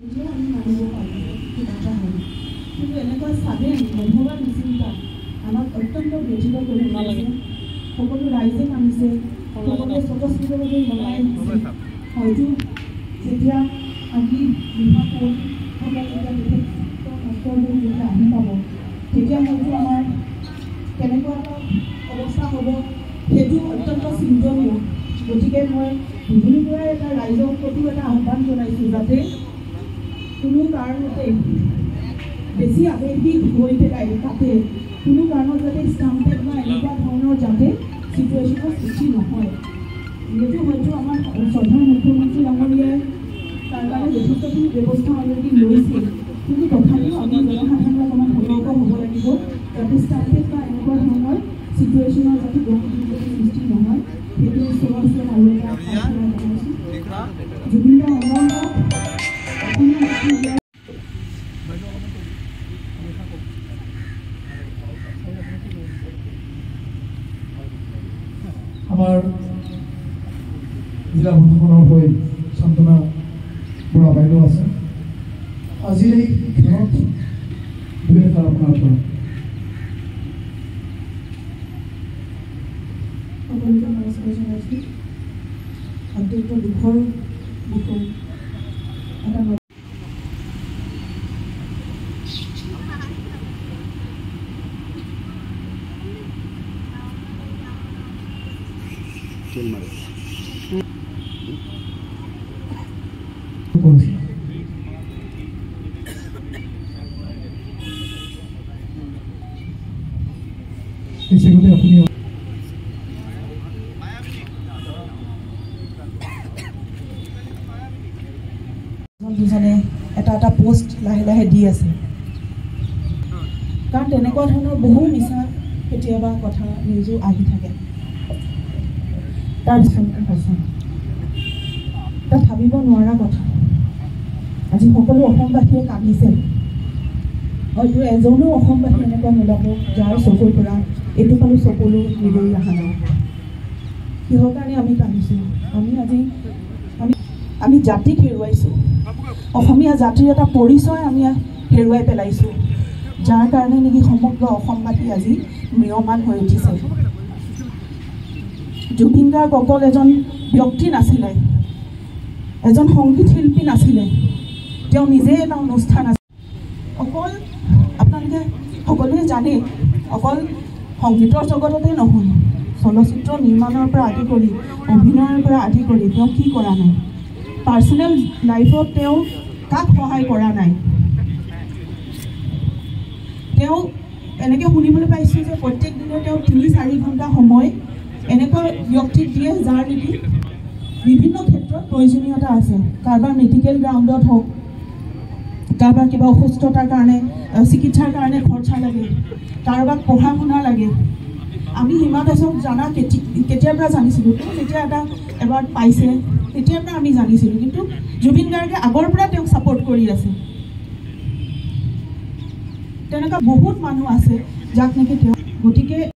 আমি মানিব পাৰোঁ কিবা হয় কিন্তু এনেকুৱা চাডেন নভবা নিচিন্তা আমাক অত্যন্ত ব্যথিত কৰি পেলাইছে। সকলো ৰাইজে মানিছে, সকলোৱে স্বতঃস্ফূৰ্তভাৱে মনাই আহিছে। হয়তো যেতিয়া আজি বিভাসকল যেতিয়া বিশেষত্ব নষ্টবোৰ যেতিয়া আহি পাব তেতিয়া হয়তো আমাৰ কেনেকুৱা এটা অৱস্থা হ'ব সেইটো অত্যন্ত চিন্তনীয়। গতিকে মই বিজুলীৰ পৰাই এটা ৰাইজৰ প্ৰতিও এটা আহ্বান জনাইছোঁ যাতে কোনো কাৰণতে বেছি আৱেগিক হৈ পেলাই তাতে কোনো কাৰণত যাতে ষ্টাম্পেড বা এনেকুৱা ধৰণৰ যাতে চিটুৱেশ্যনৰ সৃষ্টি নহয়। যিহেতু হয়তো আমাৰ শ্ৰদ্ধাৰ মুখ্যমন্ত্ৰী ডাঙৰীয়াই তাৰ কাৰণে যথেষ্টখিনি ব্যৱস্থা অলৰেডি লৈছে, কিন্তু তথাপিও আমি জনসাধাৰণ অকণমান সতৰ্ক হ'ব লাগিব যাতে ষ্টাম্পেড বা এনেকুৱা ধৰণৰ চিটুৱেশ্যনৰ যাতে সৃষ্টি নহয়। সেইটো ওচৰৰ ওচৰত আৰু এটা প্ৰাৰ্থনা জনাইছোঁ। জুবিন দা অনন্ত আমাৰ জিলা প্ৰশাসনৰ হৈ শান্তনা বৰা বাইদেউ আছে। আজিৰ এই ক্ষণত দুই এটা আপোনাৰ পৰা সকলোকে নমস্কাৰ জনাইছোঁ। অত্যন্ত দুখৰ বিষয় এটা আপুনি দুজনে এটা এটা পোষ্ট লাহে লাহে দি আছে, কাৰণ তেনেকুৱা ধৰণৰ বহু মিছা কেতিয়াবা কথা নিউজো আহি থাকে। তাৰপিছত হৈছে তাত ভাবিব নোৱাৰা কথা। আজি সকলো অসমবাসীয়ে কান্দিছে, হয়তো এজনো অসমবাসী এনেকুৱা নোলাব যাৰ চকুৰ পৰা এইটো ফালে চকুলো নিগৰি অহা নাই। কিহৰ কাৰণে আমি কান্দিছোঁ? আমি জাতিক হেৰুৱাইছোঁ, অসমীয়া জাতিৰ এটা পৰিচয় আমি হেৰুৱাই পেলাইছোঁ, যাৰ কাৰণে নেকি সমগ্ৰ অসমবাসী আজি ম্ৰিয়মান হৈ উঠিছে। জুবিন গাৰ্গ অকল এজন ব্যক্তি নাছিলে, এজন সংগীত শিল্পী নাছিলে, তেওঁ নিজে এটা অনুষ্ঠান আছিল। অকল আপোনালোকে সকলোৱে জানে, অকল সংগীতৰ জগততে নহয়, চলচ্চিত্ৰ নিৰ্মাণৰ পৰা আদি কৰি অভিনয়ৰ পৰা আদি কৰি তেওঁ কি কৰা নাই, পাৰ্চনেল লাইফত তেওঁ কাক সহায় কৰা নাই। তেওঁ এনেকৈ শুনিবলৈ পাইছোঁ যে প্ৰত্যেক দিনে তেওঁ ৩-৪ ঘণ্টা সময় এনেকুৱা ব্যক্তিক দিয়ে যাৰ নেকি বিভিন্ন ক্ষেত্ৰত প্ৰয়োজনীয়তা আছে। কাৰোবাৰ মেডিকেল গ্ৰাউণ্ডত হওক, কাৰোবাৰ কিবা অসুস্থতাৰ কাৰণে চিকিৎসাৰ কাৰণে খৰচা লাগে, কাৰোবাক পঢ়া শুনা লাগে। আমি হিমা দাসক জানা কেতিয়াৰ পৰা জানিছিলোঁ, যেতিয়া এটা এৱাৰ্ড পাইছে তেতিয়াৰ পৰা আমি জানিছিলোঁ, কিন্তু জুবিন গাৰ্গে আগৰ পৰা তেওঁক ছাপোৰ্ট কৰি আছে। তেনেকুৱা বহুত মানুহ আছে যাক নেকি তেওঁ